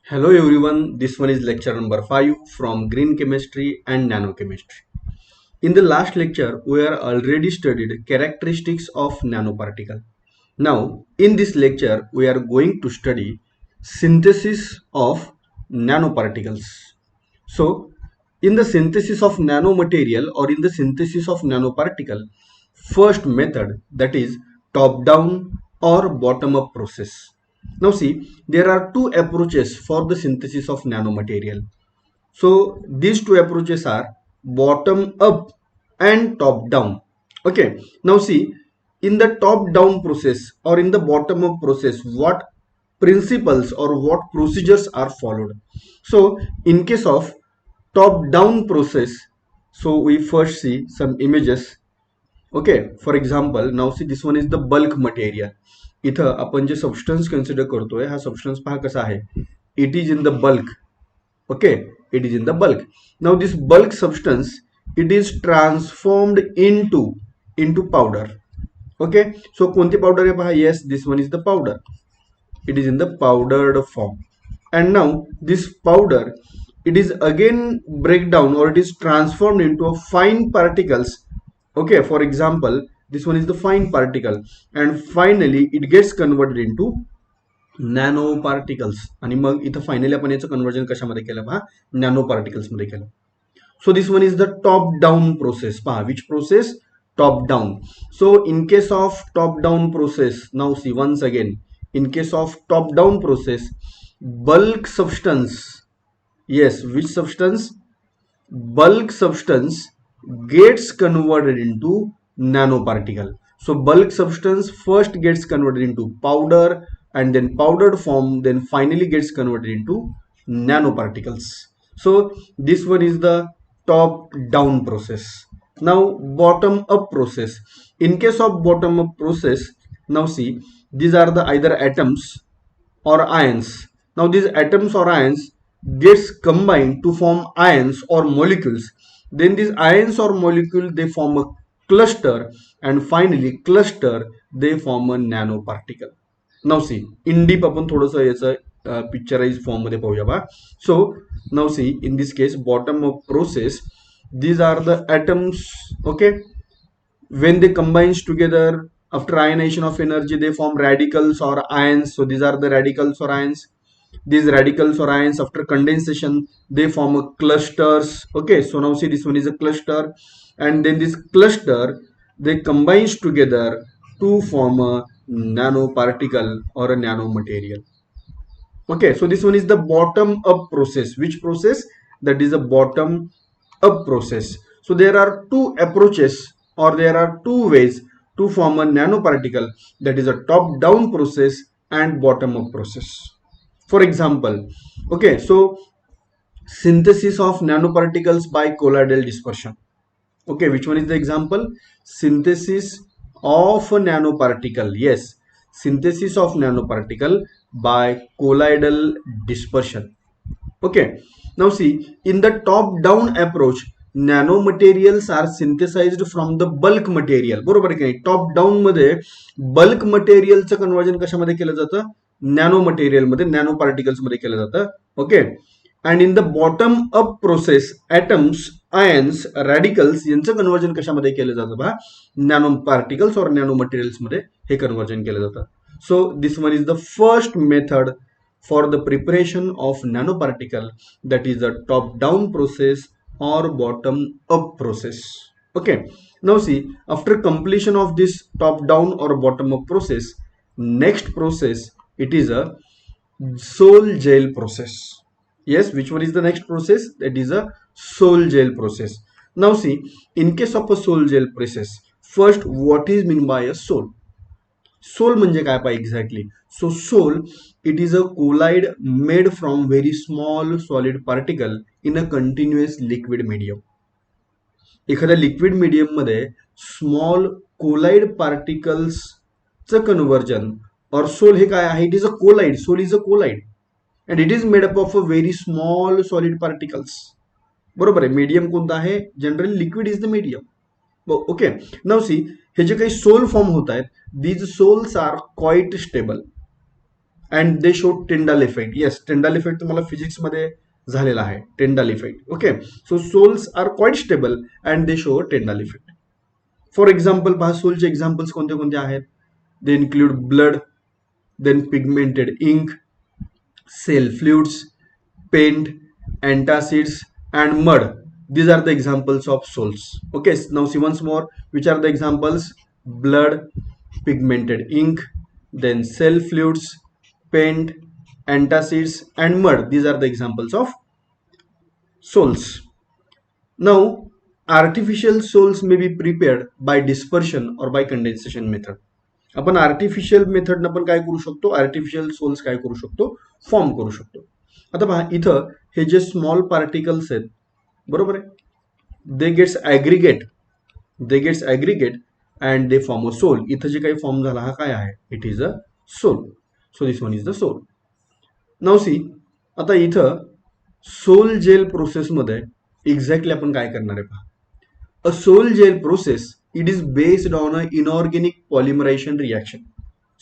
Hello everyone, this one is lecture number 5 from Green Chemistry and Nanochemistry. In the last lecture, we are already studied characteristics of nanoparticle. Now, in this lecture, we are going to study synthesis of nanoparticles. So, in the synthesis of nanomaterial or in the synthesis of nanoparticle, first method, that is top down or bottom up process. Now see, there are two approaches for the synthesis of nanomaterial. So these two approaches are bottom up and top down. Okay, now see, in the top down process or in the bottom up process, what principles or what procedures are followed? So in case of top down process, so we first see some images. Okay, for example, now see, this one is the bulk material. इथं आपण जे substance consider करतोय, हा substance पहा कसा आहे. It is in the bulk. Okay, it is in the bulk. Now this bulk substance, it is transformed into powder. Okay, so कोणती powder आहे पहा. Yes, this one is the powder. It is in the powdered form. And now this powder, it is again break down or it is transformed into a fine particles. Okay, for example, this one is the fine particle, and finally it gets converted into nano particles. आणि मग इथं finally आपण याचं conversion कशामध्ये केलं पहा, nano particles मध्ये केलं. So this one is the top down process. पहा, which process? Top down. So in case of top down process, now see once again, in case of top down process, bulk substance, yes, which substance? Bulk substance gets converted into nanoparticle. So bulk substance first gets converted into powder, and then powdered form then finally gets converted into nanoparticles. So this one is the top down process. Now bottom up process. In case of bottom up process, now see, these are the either atoms or ions. Now these atoms or ions gets combined to form ions or molecules. Then these ions or molecule, they form a cluster, and finally cluster, they form a nanoparticle. Now see, in deep आपण थोडंसं याचं picturise form मध्ये पाहूया बा. सो now C, in this case bottom up process, these are the atoms. Okay, when they combines together after ionization of energy, they form radicals or ions. So these are the radicals or ions. These radicals or ions, after condensation, they form a clusters. Okay, so now see, this one is a cluster, and then this cluster, they combines together to form a nanoparticle or a nanomaterial. Okay, so this one is the bottom up process. Which process? That is a bottom up process. So there are two approaches or there are two ways to form a nanoparticle, that is a top down process and bottom up process. For example, okay, so synthesis of nanoparticles by colloidal dispersion. Okay, which one is the example? Synthesis of a nanoparticle. Yes, synthesis of nanoparticle by colloidal dispersion. Okay, now see, in the top down approach, nanomaterials are synthesized from the bulk material. बरोबर आहे की नाही? Top down मध्ये bulk मटेरियलचं conversion कशामध्ये केलं जातं? Nano material मध्ये, नॅनो पार्टिकल्स मध्ये केलं जातं. Okay, and in the bottom up process, atoms, ions, radicals यांचं कन्वर्जन कशामध्ये केलं जातं बा? नॅनो पार्टिकल्स और नॅनो मटेरियल्स मध्ये हे कन्वर्जन केलं जातं. So this one is the first method for the preparation of nanoparticle, that is the top down process or bottom up process. Okay, now see, after completion of this top down or bottom up process, next process, it is a sol gel process. Yes, which one is the next process? That is a sol gel process. Now see, in case of a sol gel process, first, what is mean by a sol? Sol म्हणजे काय पाहिजे exactly? So sol, it is a colloid made from very small solid particle in a continuous liquid medium. एखाद्या liquid medium मध्ये small colloid पार्टिकल्सचं conversion, और sol हे काय आहे? It is a colloid. Sol is a colloid and it is made up of a very small solid particles. बरोबर आहे. Medium कोणता आहे? Generally liquid is the medium. Okay, now सी, हे जे काही सोल फॉर्म होत आहेत, these sols are quite stable. And they show Tyndall effect. Yes, Tyndall effect तुम्हाला फिजिक्समध्ये झालेला आहे, Tyndall effect. Okay, so sols are quite stable and they show Tyndall effect. For example पहा, सोलचे एक्झाम्पल्स कोणते कोणते आहेत. They include blood, then pigmented ink, cell fluids, paint, antacids, and mud. These are the examples of sols. Okay, now see once more, which are the examples? Blood, pigmented ink, then cell fluids, paint, antacids, and mud. These are the examples of sols. Now, artificial sols may be prepared by dispersion or by condensation method. आपण artificial मेथडनं पण काय करू शकतो, artificial souls काय करू शकतो, form करू शकतो. आता पहा, इथं हे जे स्मॉल पार्टिकल्स आहेत, बरोबर आहे, they gets aggregate and they form a sol. इथं जे काही फॉर्म झाला हा काय आहे, it is a sol. So this one is the sol. Now see, आता इथं सोल जेल प्रोसेसमध्ये एक्झॅक्टली आपण काय करणार आहे पहा. A sol gel process, it is based on an inorganic polymerization reaction.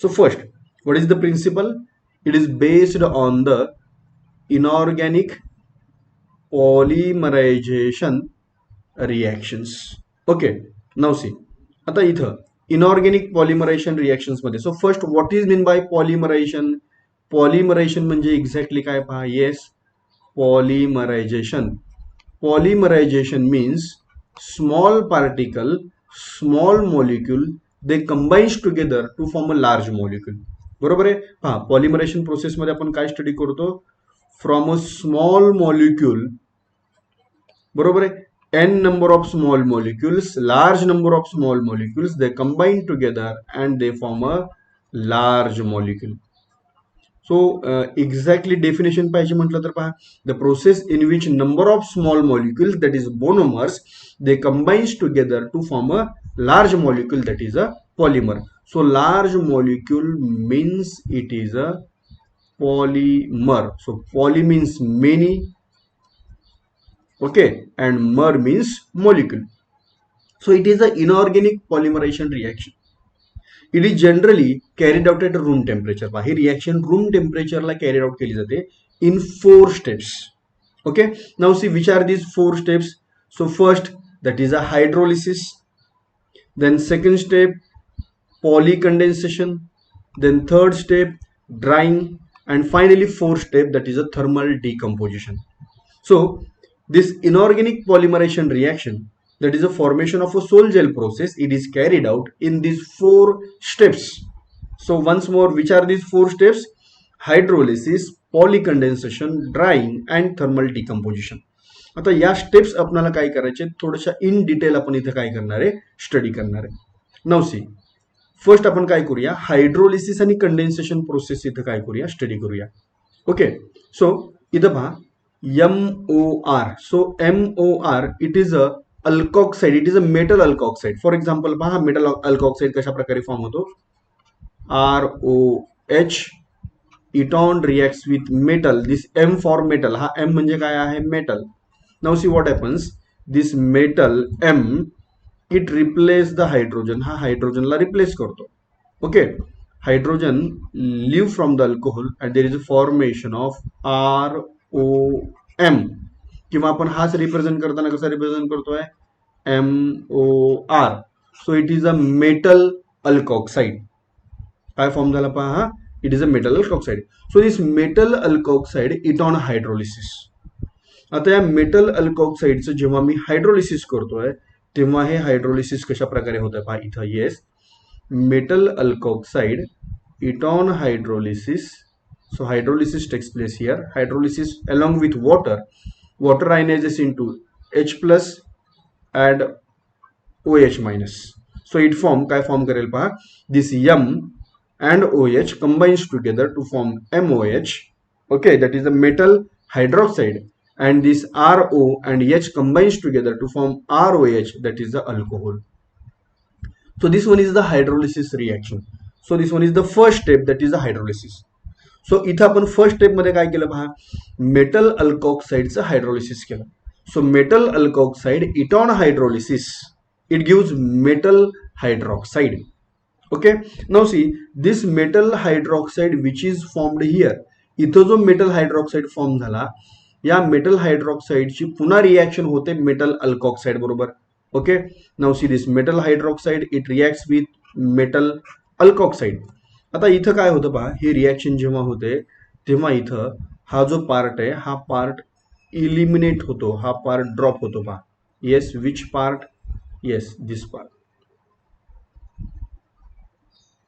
So first, what is the principle? It is based on the inorganic polymerization reactions. Okay, now see, आता इथं inorganic polymerization reactions मध्ये, so first what is mean by polymerization? Polymerization म्हणजे exactly काय पहा. Yes, polymerization means small particle, small molecule, they combines together to form a large molecule. बरोबर आहे. पहा, पॉलिमरेशन process मध्ये आपण काय स्टडी करतो, फ्रॉम अ स्मॉल मॉलिक्यूल, बरोबर आहे, n number of small molecules, large number of small molecules, they combine together and they form a large molecule. So exactly definition पाहिजे म्हटलं तर पहा, the process in which number of small molecules, that is monomers, they combines together to form a large molecule, that is a polymer. So large molecule means it is a polymer. So poly means many, okay, and mer means molecule. So it is an inorganic polymerization reaction. It is generally carried out at room temperature. ही reaction room temperature ला carried out केली जाते in 4 steps. Okay, now see which are these 4 steps. So first, that is a hydrolysis, then second step polycondensation, then third step drying, and finally fourth step, that is a thermal decomposition. So this inorganic polymerization reaction, that is a formation of a sol gel process, it is carried out in these 4 steps. So once more, which are these 4 steps? Hydrolysis, polycondensation, drying, and thermal decomposition. आता या steps आपल्याला काय करायचे, थोड्याशा in detail आपण इथे काय करणार आहे, स्टडी करणार आहे. नाउ सी, फर्स्ट आपण काय करूया, हायड्रोलिसिस आणि कंडेन्सेशन प्रोसेस इथं काय करूया, स्टडी करूया. ओके, सो इथं पहा, MOR. So MOR, it is a alkoxide, it is a metal alkoxide. For example, पहा metal alkoxide कशा प्रकारे फॉर्म होतो, ROH, इटॉन reacts with metal, this M for metal, हा M म्हणजे काय आहे, metal. Now see what happens, this metal M, it replace the hydrogen, हा हायड्रोजनला रिप्लेस करतो. Okay, hydrogen leave from the alcohol and there is a formation of ROM, किंवा आपण हाच रिप्रेझेंट करताना कसा रिप्रेझेंट करतोय, MOR. So it is a metal alkoxide. काय फॉर्म झाला पहा, हा it is a metal alkoxide. So this metal alkoxide इटॉन hydrolysis. आता या मेटल अल्कोक्साइडचं जेव्हा मी हायड्रोलिसिस करतोय, तेव्हा हे हायड्रोलिसिस कशा प्रकारे होत आहे पहा इथं. Yes, metal alkoxide इटॉन hydrolysis. So hydrolysis takes place here. Hydrolysis along with water ionizes into H plus and OH minus. So it काय फॉर्म करेल पहा, this M and OH combines together to form MOH. Okay, that is the metal hydroxide, and this RO and H combines together to form ROH, that is the alcohol. So this one is the hydrolysis reaction. So this one is the first step, that is the hydrolysis. सो इथं आपण first step मध्ये काय केलं पहा, metal अल्कोक्साइडचं hydrolysis केलं. So metal alkoxide इटॉन hydrolysis, it gives metal hydroxide. Okay, now see this metal hydroxide which is formed here. इथं जो metal hydroxide form झाला, या मेटल हायड्रॉक्साईडची पुन्हा रिॲक्शन होते मेटल अल्कॉक्साईड बरोबर. Okay, now see this metal hydroxide it reacts with metal alkoxide. आता इथं काय होतं पहा, हे रिॲक्शन जेव्हा होते तेव्हा इथं हा जो पार्ट आहे हा पार्ट इलिमिनेट होतो, हा पार्ट ड्रॉप होतो पहा. Yes, which part? Yes, this part.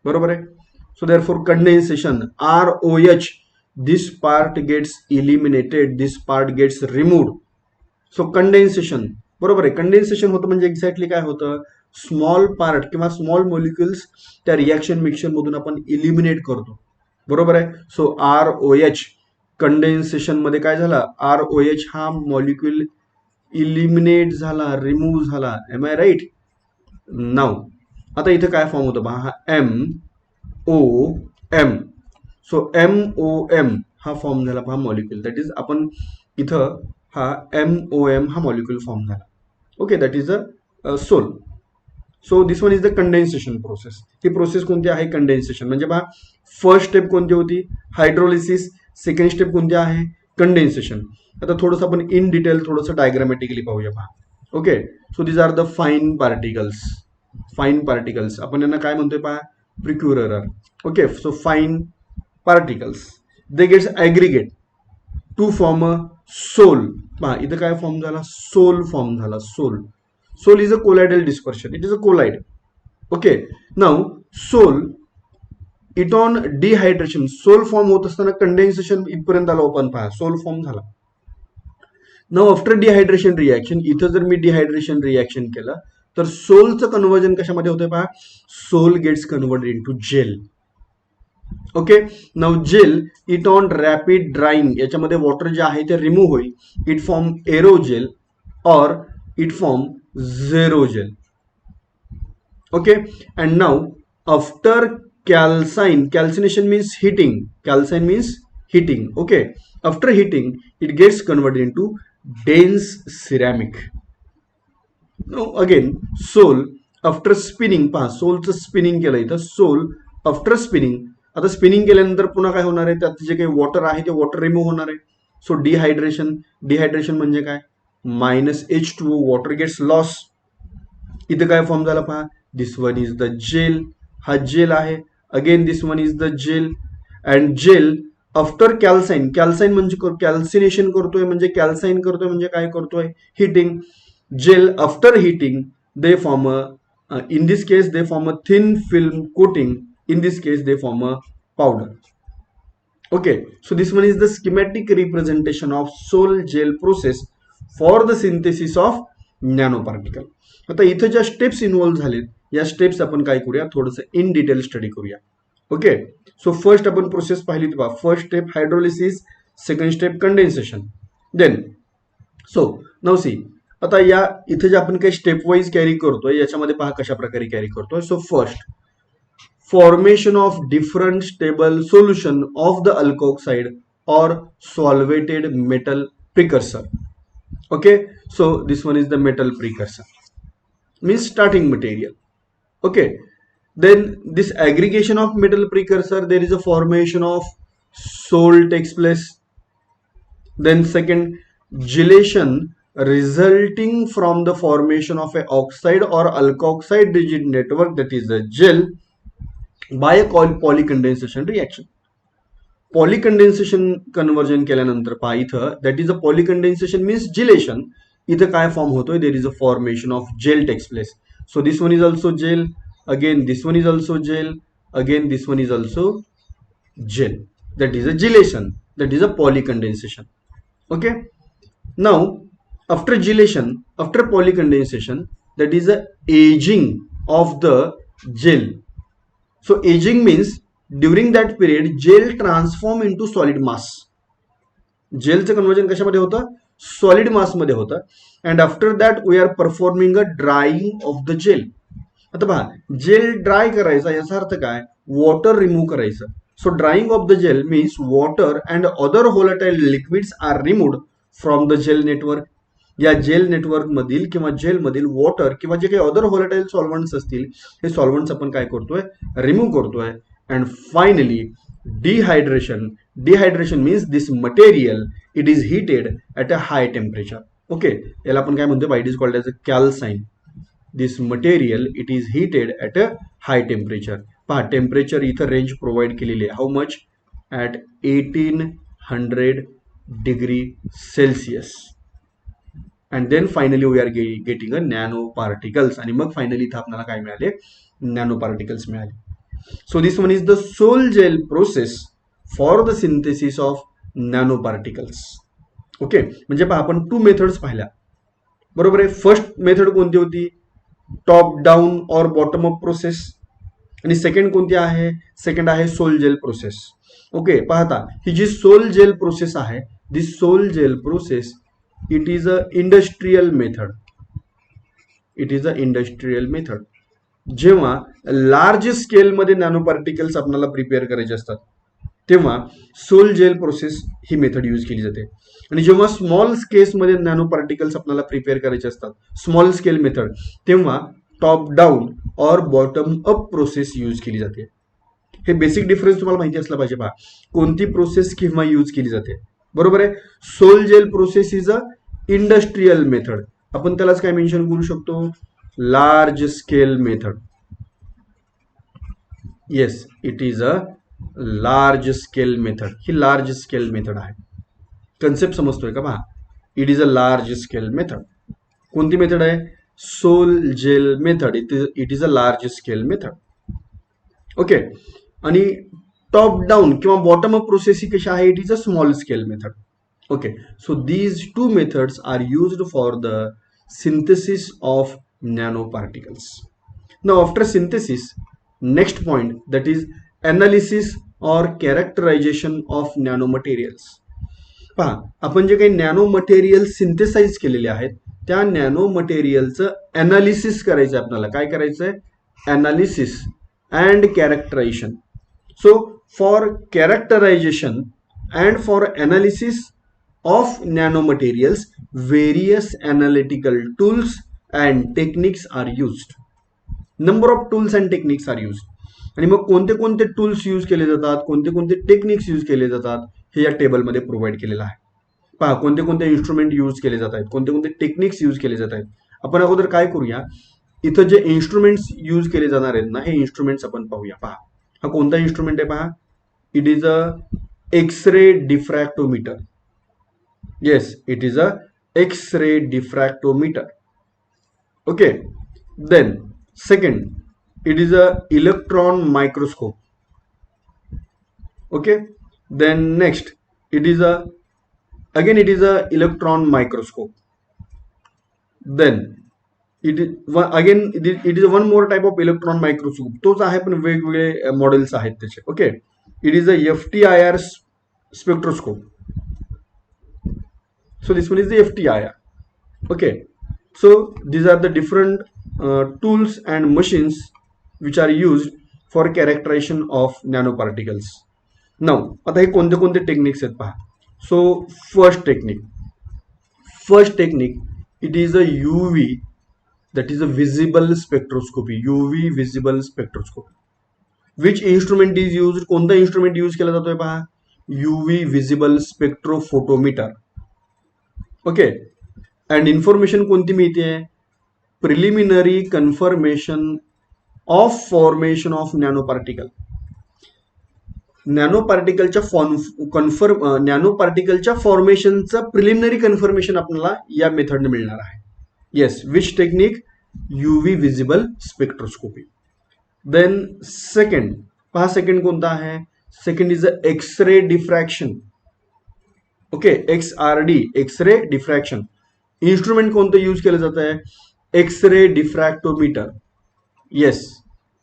बरोबर आहे. So therefore condensation ROH, this part gets eliminated, this part gets removed. So condensation, बरोबर आहे. कंडेन्सेशन होतं म्हणजे एक्झॅक्टली काय होतं, स्मॉल पार्ट किंवा स्मॉल मॉलिक्युल्स त्या रिॲक्शन मिक्सचर मधून आपण इलिमिनेट करतो. बरोबर आहे. सो ROH कंडेन्सेशन मध्ये काय झालं, ROH हा मॉलिक्युल इलिमिनेट झाला, रिमूव्ह झाला. Am I right? नाव आता इथं काय फॉर्म होतं पहा, हा MOM. सो MOM हा फॉर्म झाला पहा मॉलिक्युल. दॅट इज आपण इथं हा MOM हा मॉलिक्युल फॉर्म झाला. Okay, that is a sol. So this one is the condensation process. ही प्रोसेस कोणती आहे, कंडेन्सेशन. म्हणजे पहा फर्स्ट स्टेप कोणती होती, हायड्रोलिसिस. सेकंड स्टेप कोणती आहे, कंडेन्सेशन. आता थोडंसं आपण इन डिटेल थोडंसं डायग्रामॅटिकली पाहूया पहा. Okay, so these are the fine particles. Fine particles आपण यांना काय म्हणतोय पहा, precursor. Okay, so fine particles they gets aggregate to form a soul. पहा इथं काय फॉर्म झाला, सोल फॉर्म झाला. Sol is a colloidal dispersion, it is a colloid. Okay, now sol it on dehydration, sol form होत असताना condensation इथपर्यंत आलो आपण पहा, सोल फॉर्म झाला. नाउ आफ्टर डिहायड्रेशन रिॲक्शन, इथं जर मी डिहायड्रेशन रिॲक्शन केलं तर सोलचं कन्वर्जन कशामध्ये होतं पहा, sol gets converted into gel. Okay, now gel it on rapid drying, याच्यामध्ये वॉटर जे आहे ते रिमूव्ह होईल. इट फॉर्म एरोजेल और it form xerogel. Okay, and now after calcination means heating, calcine means heating. Okay, after heating it gets converted into dense ceramic. Now again soul after spinning, पहा सोलचं spinning केलं इथं, soul after spinning. आता spinning केल्यानंतर पुन्हा काय होणार आहे, त्यात जे काही वॉटर आहे ते वॉटर रिमूव्ह होणार आहे. सो डिहायड्रेशन म्हणजे काय, -H2O, वॉटर गेट्स लॉस. इथं काय फॉर्म झाला पहा, this one is the gel. हा जेल आहे. Again this one is the gel. And gel after calcine म्हणजे कॅल्सिनेशन करतोय, म्हणजे कॅल्साइन करतोय म्हणजे काय करतोय, heating. Gel after heating they form a in this case they form a thin film coating, in this case they form a powder. Okay, so this one is the schematic representation of sol gel process for the synthesis of nanoparticle. आता इथे ज्या steps involve झालेत या steps आपण काय करूया, थोडंसं in detail study करूया. ओके, सो फर्स्ट आपण प्रोसेस पाहिली पहा, first step hydrolysis, second step condensation. Then so now see, आता या इथे जे आपण काही स्टेप वाईज कॅरी करतोय याच्यामध्ये पहा कशा प्रकारे कॅरी करतोय. So first, formation of different stable solution of the alkoxide और solvated metal precursor. Okay, so this one is the metal precursor, means starting material. Okay, then this aggregation of metal precursor, there is a formation of sol takes place. Then second, gelation resulting from the formation of a oxide or alkoxide rigid network, that is a gel, by a polycondensation reaction. Polycondensation conversion केल्यानंतर पहा इथं, that is a polycondensation means gelation. इथं काय form होतोय, there is a formation of gel takes place. So this one is also gel, again this one is also gel, again this one is also gel. That is a gelation, that is a polycondensation. Okay, now after gelation, after polycondensation, that is a aging of the gel. So aging means during that period gel transform into solid mass. जेलचं conversion कशामध्ये होतं, solid mass मध्ये होतं. And after that we are performing a drying of the gel. आता पहा, jail dry करायचा याचा अर्थ काय, वॉटर रिमूव्ह करायचं. So drying of the gel means water and other volatile liquids are removed from the gel network. या gel network मधील किंवा jail मधील वॉटर किंवा जे काही अदर व्हॉलेटाईल सॉल्व्हंट्स असतील हे सॉल्व्हंट्स आपण काय करतोय, रिमूव्ह करतोय. And finally dehydration. Dehydration means this material it is heated at a high temperature. Okay, याला आपण काय म्हणतो, it is called as a calcine. This material it is heated at a high temperature. पहा temperature इथं range provide केलेली आहे. How much? At 1800 degree Celsius. And then finally we are getting a nano particles. आणि मग finally इथं आपल्याला काय मिळाले, नॅनो पार्टिकल्स मिळाले. सो this one is the sol gel process for the synthesis of nano particles. Okay, म्हणजे पहा आपण 2 मेथड्स पाहिल्या, बरोबर आहे. फर्स्ट मेथड कोणती होती, टॉप डाऊन और बॉटम अप प्रोसेस. आणि सेकंड कोणती आहे, सेकंड आहे सोल जेल प्रोसेस. ओके, पाहता ही जी सोल जेल प्रोसेस आहे, this sol gel process it is a industrial method. It is a industrial method. जेव्हा लार्ज स्केलमध्ये नॅनो पार्टिकल्स आपल्याला prepare करायचे असतात तेव्हा सोल जेल प्रोसेस ही मेथड यूज केली जाते. आणि जेव्हा स्मॉल स्केलमध्ये नॅनो पार्टिकल्स आपल्याला प्रिपेअर करायचे असतात, स्मॉल स्केल मेथड, तेव्हा टॉप डाऊन और बॉटम अप प्रोसेस यूज केली जाते. हे बेसिक डिफरन्स तुम्हाला माहिती असला पाहिजे. पहा कोणती प्रोसेस केव्हा यूज केली जाते, बरोबर आहे. Sol gel process is a industrial method. आपण त्यालाच काय मेन्शन करू शकतो, large scale method. Yes, it is a large scale method. He large scale method आहे. कन्सेप्ट समजतोय का? पहा, it is a large scale method. कोणती मेथड आहे, sol gel method. It is a large scale method. Okay, आणि top down किंवा bottom up process ही कशी आहे, it is a small scale method. Okay, so these 2 methods are used for the synthesis of nanoparticles. Now after synthesis, next point, that is analysis or characterization of nanomaterials. पहा आपण जे काही nano material synthesise केलेले आहेत त्या nano मटेरियलचं analysis करायचं आपल्याला. काय करायचंय, analysis and characterisation. So for characterisation and for analysis of nanomaterials, various analytical tools and techniques are used. Number of tools and techniques are used. आणि मग कोणते कोणते टूल्स यूज केले जातात, कोणते कोणते टेक्निक्स यूज केले जातात हे या टेबलमध्ये प्रोव्हाइड केलेलं आहे. पहा कोणते कोणते इन्स्ट्रुमेंट यूज केले जात आहेत, कोणते कोणते टेक्निक्स यूज केले जात आहेत. आपण अगोदर काय करूया, इथं जे इन्स्ट्रुमेंट्स यूज केले जाणार आहेत ना, हे इन्स्ट्रुमेंट्स आपण पाहूया. पहा हा कोणता इन्स्ट्रुमेंट आहे, पहा it is a X-ray diffractometer. Yes, it is a X-ray diffractometer. Okay, then second, it is a electron microscope. Okay, then next, it is a electron microscope. Then it is one more type of electron microscope. तोच आहे पण वेगवेगळे models आहेत त्याचे. Okay, it is a FTIR spectroscope. So this one is the FTIR. Okay, so these are the different tools and machines which are used for characterization of nanoparticles. Now आता हे कोणते कोणते techniques आहेत पहा. So first technique it is a UV, that is a visible spectroscopy. UV visible spectroscopy. Which instrument is used, कोणता instrument use केला जातोय पहा, UV visible spectrophotometer. Okay, and information कोणती मिळते, preliminary confirmation of formation of nano particle. Nano पार्टिकलच्या फॉर्मेशनचं preliminary confirmation आपल्याला या मेथडने मिळणार आहे. Yes, which technique, UV visible spectroscopy. Then second, पहा सेकंड कोणता आहे, second is a X-ray diffraction. Okay, XRD, X-ray diffraction. Instrument कोणतं यूज केलं जात आहे, X-ray diffractometer. Yes,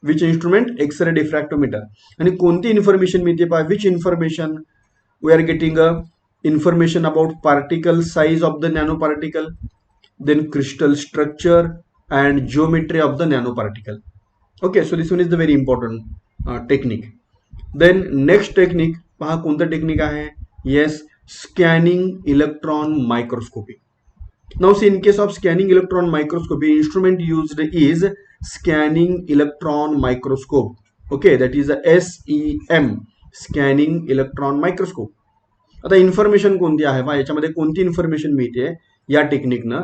which instrument, X-ray diffractometer. आणि कोणती इन्फॉर्मेशन मिळते पहा, which information, we are getting a information about particle size of the nano particle, then crystal structure and geometry of the nano particle. Okay, so this one is the very important technique. Then next technique पहा कोणतं technique आहे, yes, scanning electron microscopy. Now see, in case of scanning electron microscopy, instrument used is scanning electron microscope. Okay, that is a SEM, scanning electron microscope. आता information कोणती आहे बा, याच्यामध्ये कोणती information मिळते या टेक्निकनं?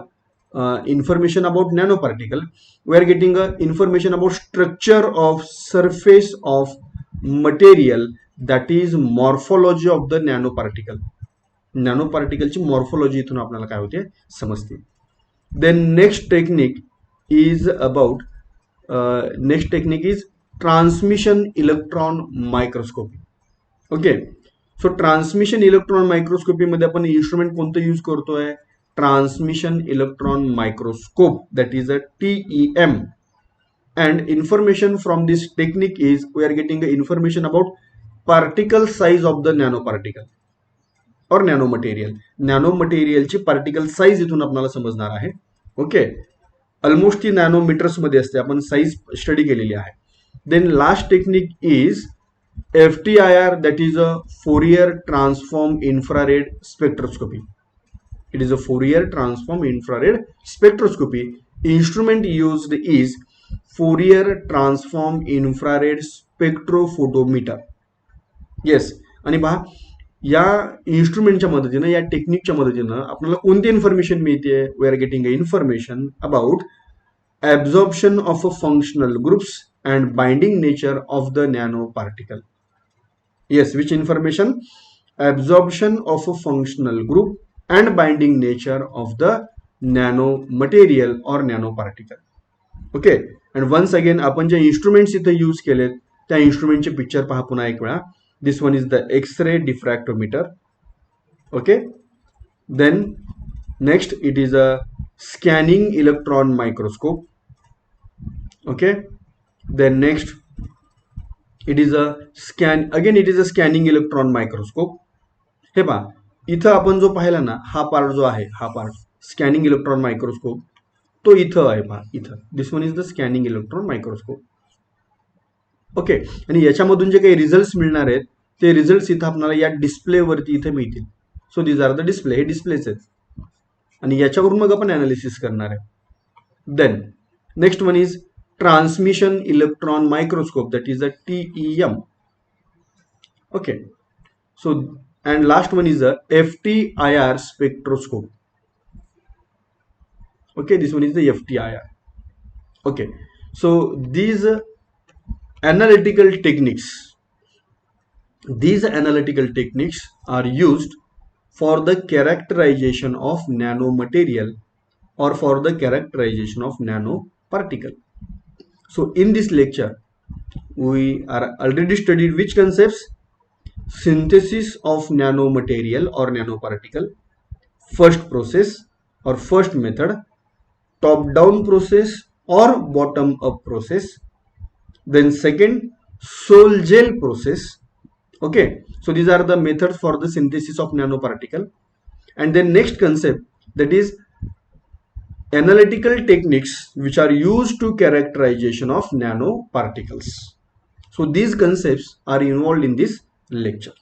Information about nano particle. We are getting a information about structure of surface of material, that is morphology of the nano particle. Nano पार्टिकलची मॉर्फोलॉजी इथून आपल्याला काय होते समजते. Then next technique is about transmission electron microscopy. Okay, so transmission electron microscopy मध्ये आपण instrument कोणतं use करतोय? Transmission electron microscope, that is a TEM. And information from this technique is we are getting information about particle size of the nano particle और nano material. Nano मटेरियलची particle size इथून आपल्याला समजणार आहे. Okay, almost ती नॅनोमीटर्स मध्ये असते, आपण साईज स्टडी केलेली आहे. Then last technique is FTIR, that is a Fourier transform infrared spectroscopy. It is a Fourier transform infrared spectroscopy. Instrument used is Fourier transform infrared spectrophotometer. Yes, आणि पहा या इन्स्ट्रुमेंटच्या मदतीनं, या टेक्निकच्या मदतीनं आपल्याला कोणती इन्फॉर्मेशन मिळते? We are getting a information about absorption of a functional groups and binding nature of the nanoparticle. Yes, which information? Absorption of a functional group and binding nature of the nanomaterial or nanoparticle. Okay, and once again आपण जे instruments इथे use केलेत त्या इंस्ट्रुमेंटचे picture पहा पुन्हा एक वेळा. This one is the X-ray diffractometer. Okay, then next it is a scanning electron microscope. Okay, then next it is a scanning electron microscope. हे पहा, इथं आपण जो पाहिला ना, हा पार्ट जो आहे, हा पार्ट स्कॅनिंग इलेक्ट्रॉन मायक्रोस्कोप, तो इथं आहे पहा, इथं. This one is the scanning electron microscope. Okay, आणि याच्यामधून जे काही रिझल्ट मिळणार आहेत ते रिझल्ट इथं आपल्याला या डिस्प्लेवरती इथे मिळतील. So these are the display, हे डिस्प्लेच आहेत आणि याच्यावरून मग आपण अनालिसिस करणार आहे. Then next one is transmission electron microscope, that is a TEM. Okay, so and last one is a FTIR spectroscope. Okay, this one is the FTIR. Okay, so these analytical techniques are used for the characterization of nanomaterial or for the characterization of nanoparticle. So in this lecture we are already studied which concepts? Synthesis of nanomaterial or nanoparticle, first process or first method, top down process or bottom up process, then second sol gel process. Okay, so these are the methods for the synthesis of nanoparticle. And then next concept, that is analytical techniques which are used to characterization of nanoparticles. So these concepts are involved in this lecture.